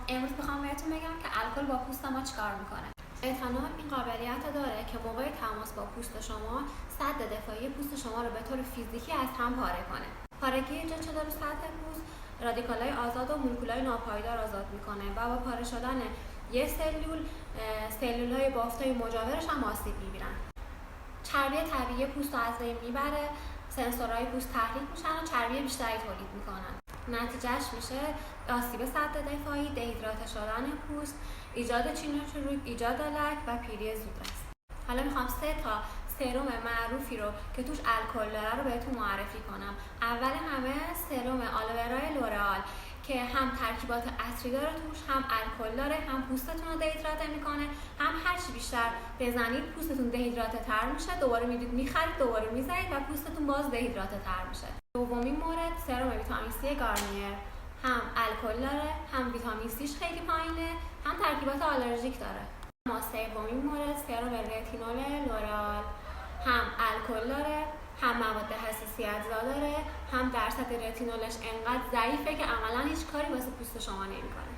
امروز میخوام بهتون بگم که الکل با پوست ما چیکار میکنه. اتانول این قابلیت رو داره که موقع تماس با پوست شما سد دفاعی پوست شما رو به طور فیزیکی از هم پاره کنه. پارگی ایجاد شده رو سطح پوست رادیکال‌های آزاد و مولکول‌های ناپایدار آزاد میکنه و با پاره شدن یه سلول‌های بافتای مجاورش هم آسیب میبینن. چربی طبیعی پوست رو از بین میبره، سنسورهای پوست تحریک میشن و چربی بیشتری تولید میکنن. نتیجهش میشه آسیب سد دفاعی، دهیدراته شدن پوست، ایجاد چین و چروک، ایجاد لک و پیری زودرس. حالا میخوام 3 تا سرم معروفی رو که توش الکل داره رو بهتون معرفی کنم. اول همه سرم آلوورای لورئال که هم ترکیبات عطری داره توش، هم الکل داره، هم پوستتون رو دهیدراته میکنه، هم هرچی بیشتر بزنید پوستتون دهیدراته تر میشه، دوباره میدید میخرید، دوباره میزنید و پوستتون باز دهیدراته تر میشه. دومین مورد سرم ویتامین C گارنیر، هم الکل داره، هم ویتامین Cش خیلی پایینه، هم ترکیبات آلرژیک داره. اما سومین مورد سرم رتینول لورئال، هم الکل داره، هم مواد حساسیت زا داره، هم درصد رتینولش انقدر ضعیفه که عملا هیچ کاری واسه پوست شما نمیکنه.